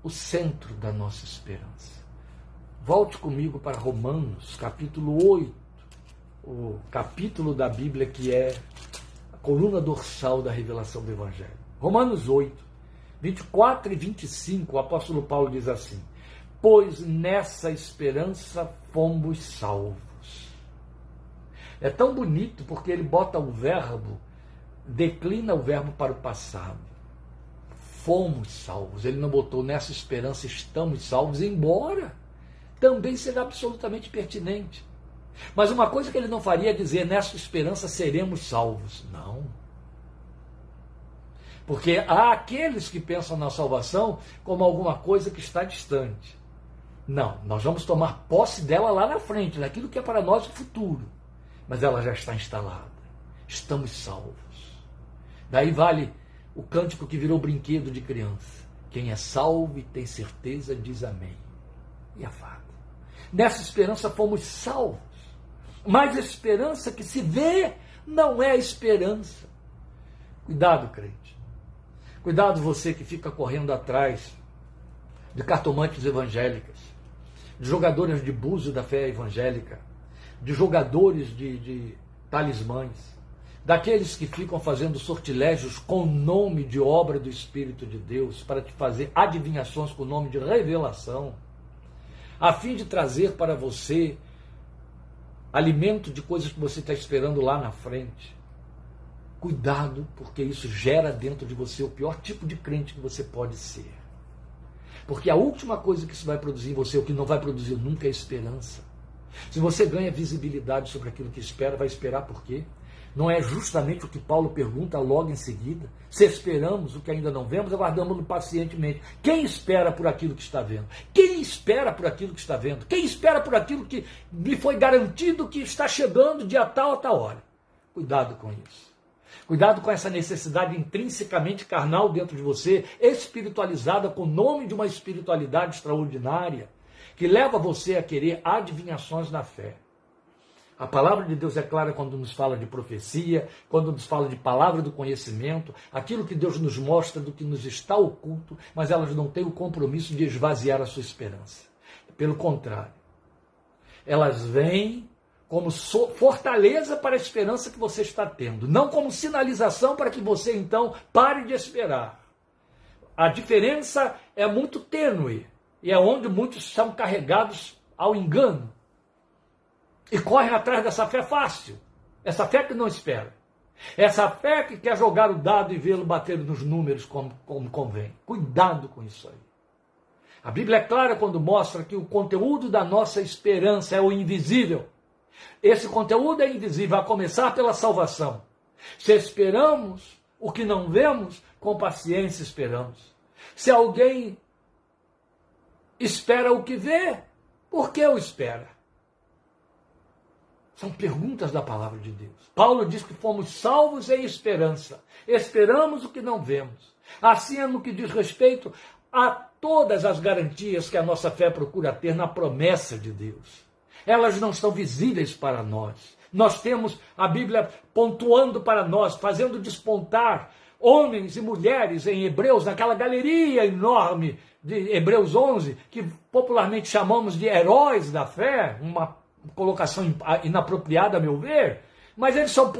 o centro da nossa esperança? Volte comigo para Romanos, capítulo 8, o capítulo da Bíblia que é a coluna dorsal da revelação do Evangelho. Romanos 8, 24 e 25, o apóstolo Paulo diz assim: pois nessa esperança fomos salvos. É tão bonito porque ele bota o verbo, declina o verbo para o passado. Fomos salvos. Ele não botou nessa esperança estamos salvos, embora também seja absolutamente pertinente. Mas uma coisa que ele não faria é dizer nessa esperança seremos salvos. Não. Porque há aqueles que pensam na salvação como alguma coisa que está distante. Não, nós vamos tomar posse dela lá na frente, naquilo que é para nós o futuro. Mas ela já está instalada. Estamos salvos. Daí vale o cântico que virou brinquedo de criança. Quem é salvo e tem certeza diz amém. E é fato. Nessa esperança fomos salvos. Mas a esperança que se vê não é esperança. Cuidado, crente. Cuidado você que fica correndo atrás de cartomantes evangélicas, de jogadores de búzio da fé evangélica, de jogadores de talismãs, daqueles que ficam fazendo sortilégios com o nome de obra do Espírito de Deus, para te fazer adivinhações com o nome de revelação, a fim de trazer para você alimento de coisas que você está esperando lá na frente. Cuidado, porque isso gera dentro de você o pior tipo de crente que você pode ser. Porque a última coisa que isso vai produzir em você, o que não vai produzir nunca, é esperança. Se você ganha visibilidade sobre aquilo que espera, vai esperar por quê? Não é justamente o que Paulo pergunta logo em seguida? Se esperamos o que ainda não vemos, aguardamos-lo pacientemente. Quem espera por aquilo que está vendo? Quem espera por aquilo que está vendo? Quem espera por aquilo que lhe foi garantido que está chegando de a tal hora? Cuidado com isso. Cuidado com essa necessidade intrinsecamente carnal dentro de você, espiritualizada com o nome de uma espiritualidade extraordinária, que leva você a querer adivinhações na fé. A palavra de Deus é clara quando nos fala de profecia, quando nos fala de palavra do conhecimento, aquilo que Deus nos mostra do que nos está oculto, mas elas não têm o compromisso de esvaziar a sua esperança. Pelo contrário, elas vêm como fortaleza para a esperança que você está tendo, não como sinalização para que você então pare de esperar. A diferença é muito tênue e é onde muitos são carregados ao engano. E correm atrás dessa fé fácil, essa fé que não espera, essa fé que quer jogar o dado e vê-lo bater nos números como convém. Cuidado com isso aí. A Bíblia é clara quando mostra que o conteúdo da nossa esperança é o invisível. Esse conteúdo é invisível, a começar pela salvação. Se esperamos o que não vemos, com paciência esperamos. Se alguém espera o que vê, por que o espera? São perguntas da palavra de Deus. Paulo diz que fomos salvos em esperança. Esperamos o que não vemos. Assim é no que diz respeito a todas as garantias que a nossa fé procura ter na promessa de Deus. Elas não estão visíveis para nós. Nós temos a Bíblia pontuando para nós, fazendo despontar homens e mulheres em Hebreus, naquela galeria enorme de Hebreus 11, que popularmente chamamos de heróis da fé, uma colocação inapropriada, a meu ver, mas eles são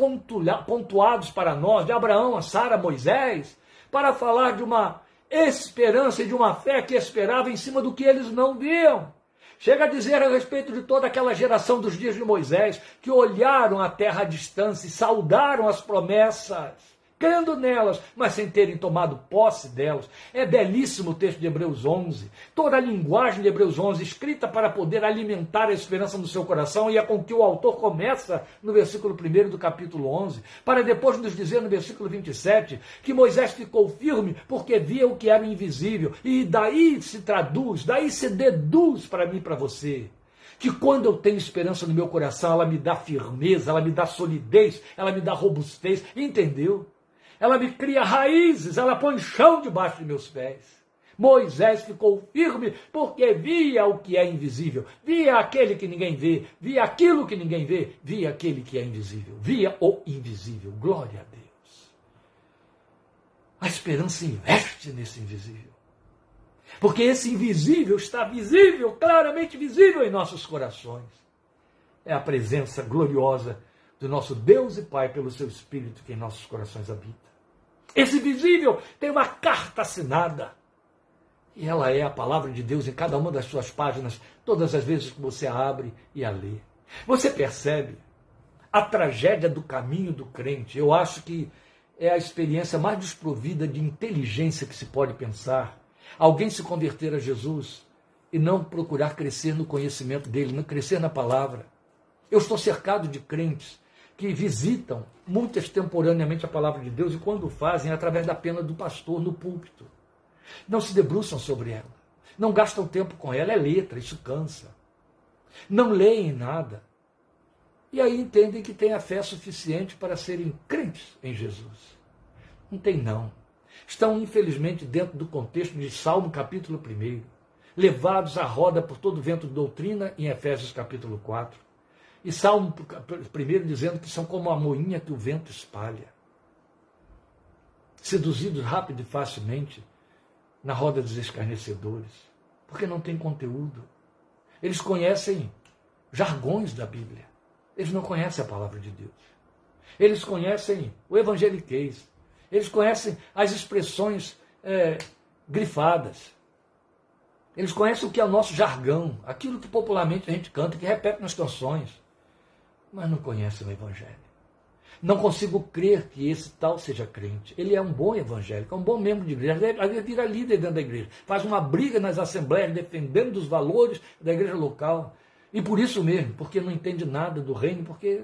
pontuados para nós, de Abraão a Sara, Moisés, para falar de uma esperança e de uma fé que esperava em cima do que eles não viam. Chega a dizer a respeito de toda aquela geração dos dias de Moisés, que olharam a terra à distância e saudaram as promessas, crendo nelas, mas sem terem tomado posse delas. É belíssimo o texto de Hebreus 11. Toda a linguagem de Hebreus 11, escrita para poder alimentar a esperança no seu coração, e é com que o autor começa no versículo 1 do capítulo 11, para depois nos dizer no versículo 27, que Moisés ficou firme porque via o que era invisível. E daí se traduz, daí se deduz para mim e para você, que quando eu tenho esperança no meu coração, ela me dá firmeza, ela me dá solidez, ela me dá robustez, entendeu? Ela me cria raízes, ela põe chão debaixo de meus pés. Moisés ficou firme porque via o que é invisível, via aquele que ninguém vê, via aquilo que ninguém vê, via aquele que é invisível, via o invisível. Glória a Deus. A esperança investe nesse invisível, porque esse invisível está visível, claramente visível em nossos corações. É a presença gloriosa do nosso Deus e Pai pelo seu Espírito que em nossos corações habita. Esse visível tem uma carta assinada. E ela é a palavra de Deus em cada uma das suas páginas, todas as vezes que você a abre e a lê. Você percebe a tragédia do caminho do crente? Eu acho que é a experiência mais desprovida de inteligência que se pode pensar. Alguém se converter a Jesus e não procurar crescer no conhecimento dele, não crescer na palavra. Eu estou cercado de crentes que visitam muito extemporaneamente a palavra de Deus e quando o fazem, através da pena do pastor no púlpito. Não se debruçam sobre ela, não gastam tempo com ela, é letra, isso cansa. Não leem nada. E aí entendem que têm a fé suficiente para serem crentes em Jesus. Não tem não. Estão, infelizmente, dentro do contexto de Salmo capítulo 1, levados à roda por todo vento de doutrina em Efésios capítulo 4. E Salmo 1 dizendo que são como a moinha que o vento espalha. Seduzidos rápido e facilmente na roda dos escarnecedores, porque não tem conteúdo. Eles conhecem jargões da Bíblia. Eles não conhecem a palavra de Deus. Eles conhecem o evangeliquez. Eles conhecem as expressões grifadas. Eles conhecem o que é o nosso jargão, aquilo que popularmente a gente canta, que repete nas canções, mas não conhecem o Evangelho. Não consigo crer que esse tal seja crente. Ele é um bom evangélico, é um bom membro de igreja, ele vira líder dentro da igreja, faz uma briga nas assembleias, defendendo os valores da igreja local. E por isso mesmo, porque não entende nada do reino, porque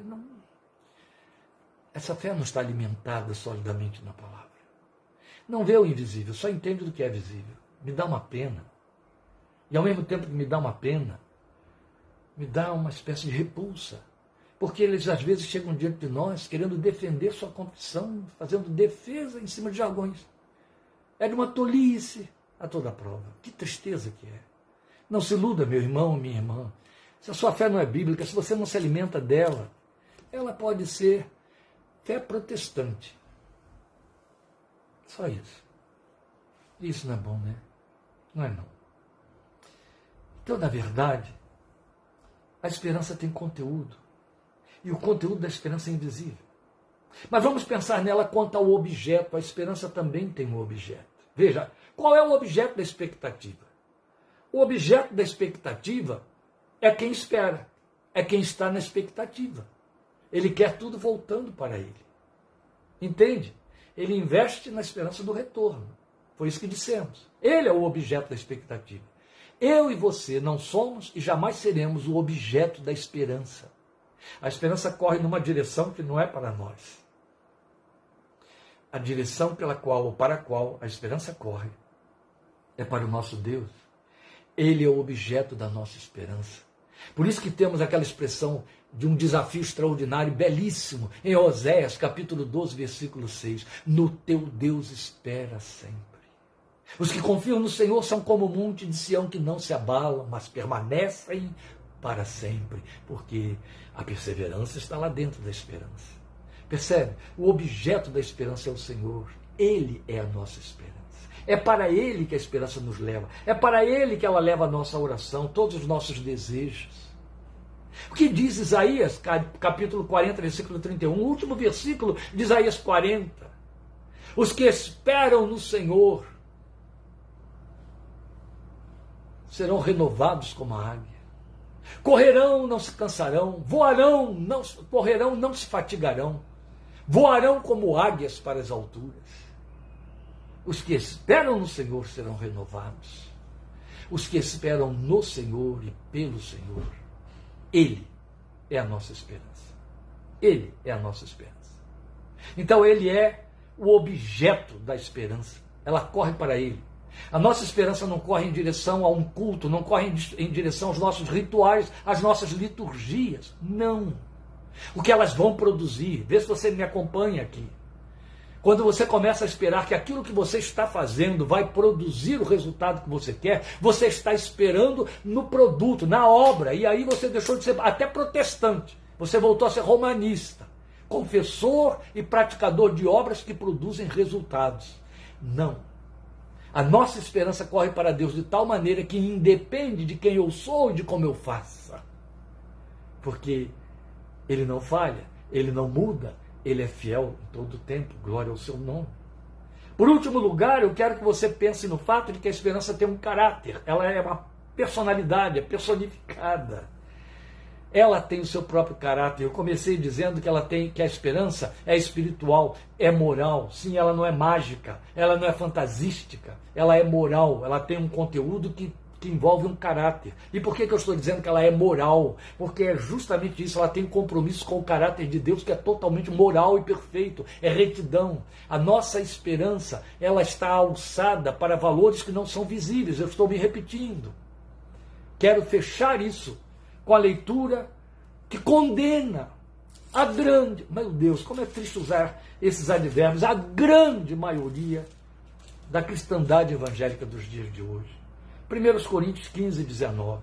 essa fé não está alimentada solidamente na palavra. Não vê o invisível, só entende do que é visível. Me dá uma pena. E ao mesmo tempo que me dá uma pena, me dá uma espécie de repulsa. porque eles às vezes chegam diante de nós querendo defender sua confissão, fazendo defesa em cima de jargões. É de uma tolice a toda prova. Que tristeza que é. Não se iluda, meu irmão, minha irmã. Se a sua fé não é bíblica, se você não se alimenta dela, ela pode ser fé protestante. Só isso. Isso não é bom, né? Não é não. Então, na verdade, a esperança tem conteúdo. E o conteúdo da esperança é invisível. Mas vamos pensar nela quanto ao objeto. A esperança também tem um objeto. Veja, qual é o objeto da expectativa? O objeto da expectativa é quem espera. É quem está na expectativa. Ele quer tudo voltando para ele. Entende? Ele investe na esperança do retorno. Foi isso que dissemos. Ele é o objeto da expectativa. Eu e você não somos e jamais seremos o objeto da esperança. A esperança corre numa direção que não é para nós. A direção pela qual ou para a qual a esperança corre é para o nosso Deus. Ele é o objeto da nossa esperança. Por isso que temos aquela expressão de um desafio extraordinário, belíssimo, em Oséias, capítulo 12, versículo 6. No teu Deus espera sempre. Os que confiam no Senhor são como o monte de Sião que não se abalam, mas permanecem para sempre, porque a perseverança está lá dentro da esperança. Percebe? O objeto da esperança é o Senhor. Ele é a nossa esperança. É para Ele que a esperança nos leva. É para Ele que ela leva a nossa oração, todos os nossos desejos. O que diz Isaías, capítulo 40, versículo 31, o último versículo de Isaías 40. Os que esperam no Senhor serão renovados como a águia. Correrão, não se cansarão, voarão, correrão, não se fatigarão. Voarão como águias para as alturas. Os que esperam no Senhor serão renovados. Os que esperam no Senhor e pelo Senhor. Ele é a nossa esperança. Ele é a nossa esperança. Então ele é o objeto da esperança. Ela corre para ele. A nossa esperança não corre em direção a um culto, não corre em direção aos nossos rituais, às nossas liturgias. Não. O que elas vão produzir, vê se você me acompanha aqui. Quando você começa a esperar que aquilo que você está fazendo vai produzir o resultado que você quer, você está esperando no produto, na obra, e aí você deixou de ser até protestante. Você voltou a ser romanista, confessor e praticador de obras que produzem resultados. Não. A nossa esperança corre para Deus de tal maneira que independe de quem eu sou e de como eu faça. Porque Ele não falha, Ele não muda, Ele é fiel em todo o tempo, glória ao seu nome. Por último lugar, eu quero que você pense no fato de que a esperança tem um caráter, ela é uma personalidade, é personificada. Ela tem o seu próprio caráter. Eu comecei dizendo que a esperança é espiritual, é moral. Sim, ela não é mágica, ela não é fantasística, ela é moral, ela tem um conteúdo que envolve um caráter. E por que eu estou dizendo que ela é moral? Porque é justamente isso, ela tem compromisso com o caráter de Deus, que é totalmente moral e perfeito, é retidão. A nossa esperança, ela está alçada para valores que não são visíveis, eu estou me repetindo. Quero fechar isso com a leitura que condena a grande, meu Deus, como é triste usar esses advérbios, a grande maioria da cristandade evangélica dos dias de hoje. 1 Coríntios 15, 19.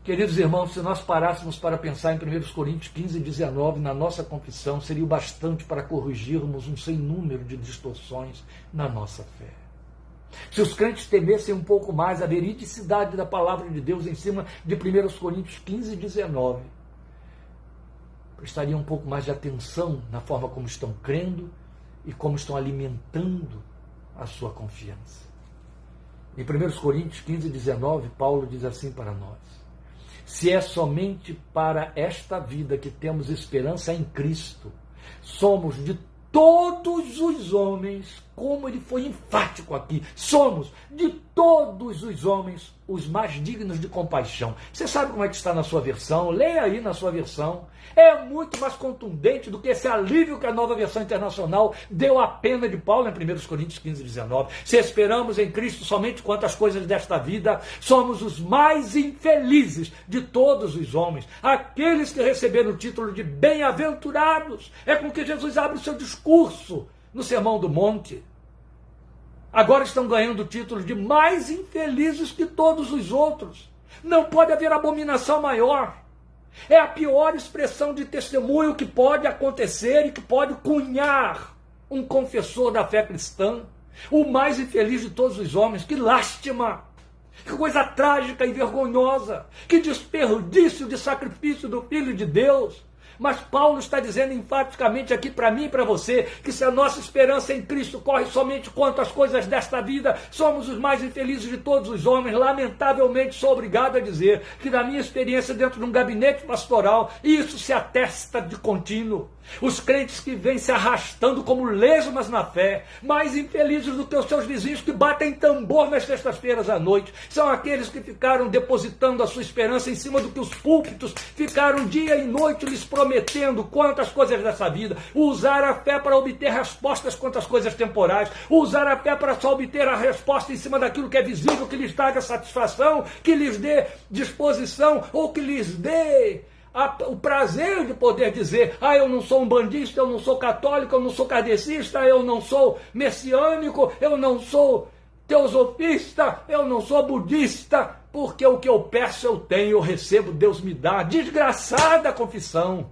Queridos irmãos, se nós parássemos para pensar em 1 Coríntios 15, 19 na nossa confissão, seria o bastante para corrigirmos um sem número de distorções na nossa fé. Se os crentes temessem um pouco mais a veridicidade da palavra de Deus em cima de 1 Coríntios 15, 19, prestariam um pouco mais de atenção na forma como estão crendo e como estão alimentando a sua confiança. Em 1 Coríntios 15, 19, Paulo diz assim para nós: se é somente para esta vida que temos esperança em Cristo, somos de todos os homens como ele foi enfático aqui. Somos, de todos os homens, os mais dignos de compaixão. Você sabe como é que está na sua versão? Leia aí na sua versão. É muito mais contundente do que esse alívio que a Nova Versão Internacional deu à pena de Paulo em 1 Coríntios 15, 19. Se esperamos em Cristo somente quanto às coisas desta vida, somos os mais infelizes de todos os homens. Aqueles que receberam o título de bem-aventurados. É com que Jesus abre o seu discurso no Sermão do Monte. Agora estão ganhando o título de mais infelizes que todos os outros. Não pode haver abominação maior. É a pior expressão de testemunho que pode acontecer e que pode cunhar um confessor da fé cristã. O mais infeliz de todos os homens. Que lástima! Que coisa trágica e vergonhosa! Que desperdício de sacrifício do Filho de Deus! Mas Paulo está dizendo enfaticamente aqui para mim e para você que se a nossa esperança em Cristo corre somente quanto às coisas desta vida, somos os mais infelizes de todos os homens. Lamentavelmente sou obrigado a dizer que da minha experiência dentro de um gabinete pastoral, isso se atesta de contínuo. Os crentes que vêm se arrastando como lesmas na fé, mais infelizes do que os seus vizinhos que batem tambor nas sextas-feiras à noite, são aqueles que ficaram depositando a sua esperança em cima do que os púlpitos ficaram dia e noite lhes prometendo quanto às coisas dessa vida. Usar a fé para obter respostas quanto às coisas temporais, usar a fé para só obter a resposta em cima daquilo que é visível, que lhes traga satisfação, que lhes dê disposição ou que lhes dê o prazer de poder dizer: eu não sou um bandista, eu não sou católico, eu não sou kardecista, eu não sou messiânico, eu não sou teosofista, eu não sou budista, porque o que eu peço eu tenho, eu recebo, Deus me dá. Desgraçada confissão!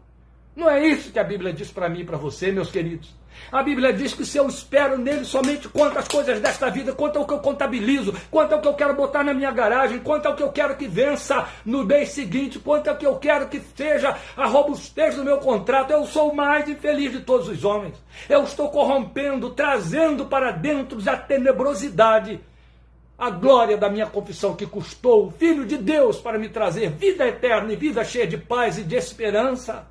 Não é isso que a Bíblia diz para mim e para você, meus queridos. A Bíblia diz que se eu espero nele somente quanto às coisas desta vida, quanto ao que eu contabilizo, quanto ao que eu quero botar na minha garagem, quanto ao que eu quero que vença no mês seguinte, quanto ao que eu quero que seja a robustez do meu contrato, eu sou o mais infeliz de todos os homens. Eu estou corrompendo, trazendo para dentro da tenebrosidade a glória da minha confissão que custou o Filho de Deus para me trazer vida eterna e vida cheia de paz e de esperança.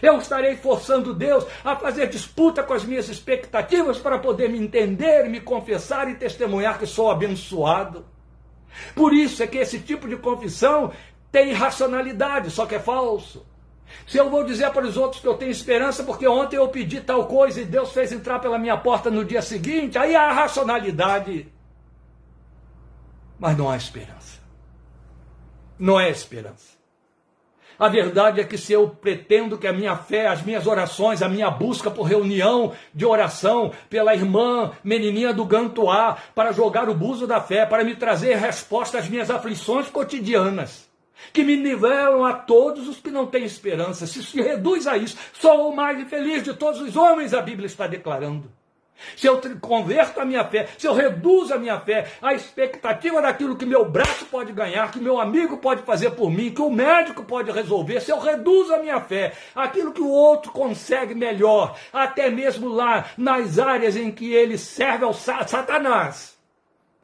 Eu estarei forçando Deus a fazer disputa com as minhas expectativas para poder me entender, me confessar e testemunhar que sou abençoado. Por isso é que esse tipo de confissão tem racionalidade, só que é falso. Se eu vou dizer para os outros que eu tenho esperança porque ontem eu pedi tal coisa e Deus fez entrar pela minha porta no dia seguinte, aí há racionalidade. Mas não há esperança. Não é esperança. A verdade é que se eu pretendo que a minha fé, as minhas orações, a minha busca por reunião de oração pela irmã menininha do Gantuá, para jogar o buzo da fé, para me trazer resposta às minhas aflições cotidianas, que me nivelam a todos os que não têm esperança, se reduz a isso, sou o mais infeliz de todos os homens, a Bíblia está declarando. Se eu converto a minha fé, se eu reduzo a minha fé à expectativa daquilo que meu braço pode ganhar, que meu amigo pode fazer por mim, que o médico pode resolver, se eu reduzo a minha fé àquilo que o outro consegue melhor, até mesmo lá nas áreas em que ele serve ao Satanás,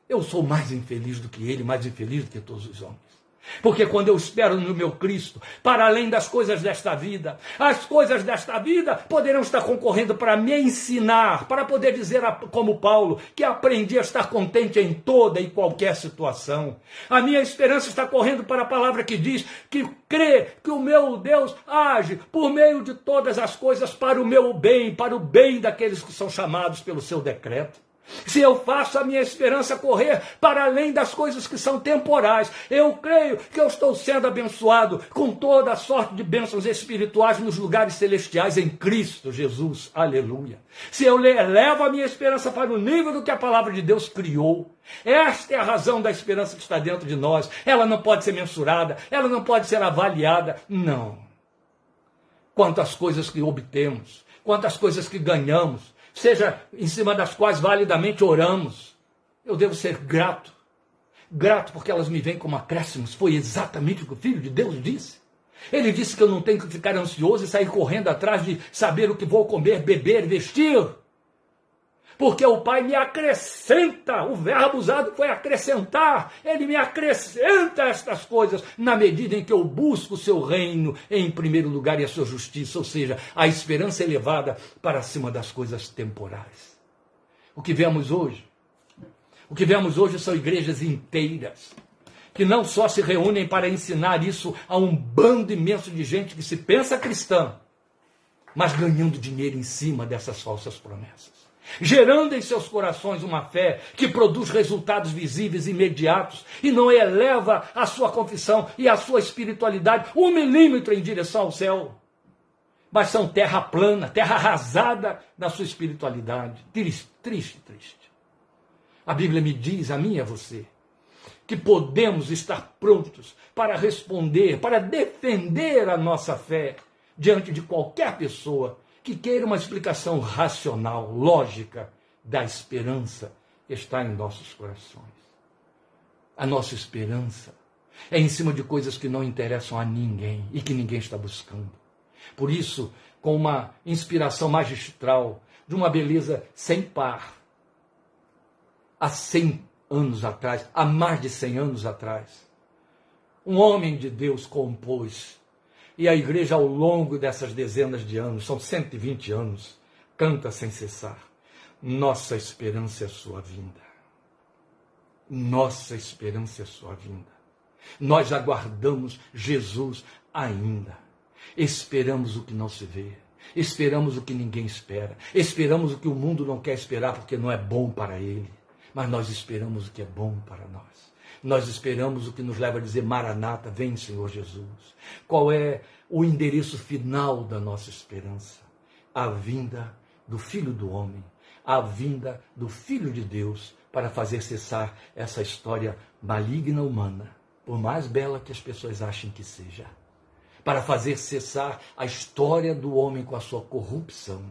eu sou mais infeliz do que ele, mais infeliz do que todos os homens. Porque quando eu espero no meu Cristo, para além das coisas desta vida, as coisas desta vida poderão estar concorrendo para me ensinar, para poder dizer como Paulo, que aprendi a estar contente em toda e qualquer situação. A minha esperança está correndo para a palavra que diz que crê que o meu Deus age por meio de todas as coisas para o meu bem, para o bem daqueles que são chamados pelo seu decreto. Se eu faço a minha esperança correr para além das coisas que são temporais, eu creio que eu estou sendo abençoado com toda a sorte de bênçãos espirituais nos lugares celestiais em Cristo Jesus. Aleluia. Se eu elevo a minha esperança para o nível do que a palavra de Deus criou, esta é a razão da esperança que está dentro de nós. Ela não pode ser mensurada, ela não pode ser avaliada, não. Quanto às coisas que obtemos, quanto às coisas que ganhamos, seja em cima das quais validamente oramos, eu devo ser grato. Grato porque elas me vêm como acréscimos. Foi exatamente o que o Filho de Deus disse. Ele disse que eu não tenho que ficar ansioso e sair correndo atrás de saber o que vou comer, beber, vestir. Porque o Pai me acrescenta, o verbo usado foi acrescentar, ele me acrescenta estas coisas na medida em que eu busco o seu reino em primeiro lugar e a sua justiça, ou seja, a esperança elevada para cima das coisas temporais. O que vemos hoje? O que vemos hoje são igrejas inteiras, que não só se reúnem para ensinar isso a um bando imenso de gente que se pensa cristã, mas ganhando dinheiro em cima dessas falsas promessas, gerando em seus corações uma fé que produz resultados visíveis imediatos e não eleva a sua confissão e a sua espiritualidade 1 milímetro em direção ao céu, mas são terra plana, terra arrasada na sua espiritualidade. Triste, triste, triste. A Bíblia me diz, a mim e a você, que podemos estar prontos para responder, para defender a nossa fé diante de qualquer pessoa que queira uma explicação racional, lógica da esperança que está em nossos corações. A nossa esperança é em cima de coisas que não interessam a ninguém e que ninguém está buscando. Por isso, com uma inspiração magistral, de uma beleza sem par, há 100 anos atrás, há mais de 100 anos atrás, um homem de Deus compôs, e a igreja ao longo dessas dezenas de anos, são 120 anos, canta sem cessar: nossa esperança é a sua vinda. Nossa esperança é a sua vinda. Nós aguardamos Jesus ainda. Esperamos o que não se vê. Esperamos o que ninguém espera. Esperamos o que o mundo não quer esperar porque não é bom para ele. Mas nós esperamos o que é bom para nós. Nós esperamos o que nos leva a dizer: Maranata, vem Senhor Jesus. Qual é o endereço final da nossa esperança? A vinda do Filho do Homem, a vinda do Filho de Deus, para fazer cessar essa história maligna humana, por mais bela que as pessoas achem que seja, para fazer cessar a história do homem com a sua corrupção,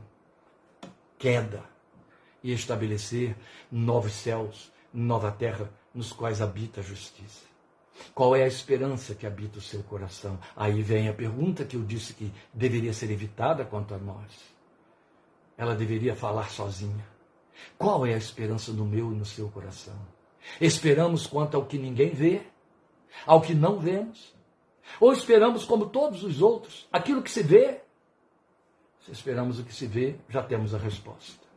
queda, e estabelecer novos céus, nova terra, nos quais habita a justiça. Qual é a esperança que habita o seu coração? Aí vem a pergunta que eu disse que deveria ser evitada quanto a nós. Ela deveria falar sozinha. Qual é a esperança no meu e no seu coração? Esperamos quanto ao que ninguém vê, ao que não vemos? Ou esperamos como todos os outros, aquilo que se vê? Se esperamos o que se vê, já temos a resposta.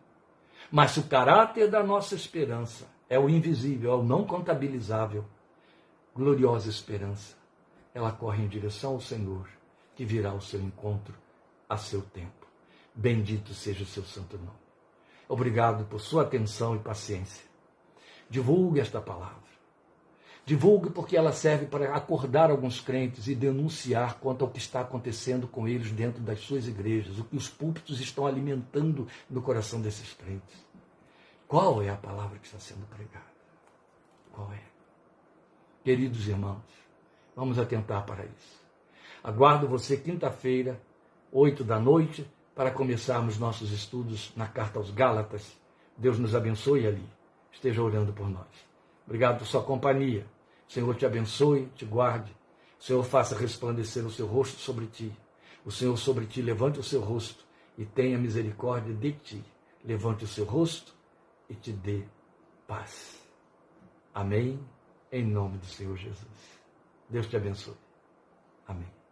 Mas se o caráter da nossa esperança é o invisível, é o não contabilizável, gloriosa esperança, ela corre em direção ao Senhor, que virá ao seu encontro a seu tempo. Bendito seja o seu santo nome. Obrigado por sua atenção e paciência. Divulgue esta palavra. Divulgue porque ela serve para acordar alguns crentes e denunciar quanto ao que está acontecendo com eles dentro das suas igrejas, o que os púlpitos estão alimentando no coração desses crentes. Qual é a palavra que está sendo pregada? Qual é? Queridos irmãos, vamos atentar para isso. Aguardo você quinta-feira, 20h, para começarmos nossos estudos na carta aos Gálatas. Deus nos abençoe ali. Esteja orando por nós. Obrigado por sua companhia. O Senhor te abençoe, te guarde. O Senhor faça resplandecer o seu rosto sobre ti. O Senhor sobre ti levante o seu rosto e tenha misericórdia de ti. Levante o seu rosto e te dê paz. Amém? Em nome do Senhor Jesus. Deus te abençoe. Amém.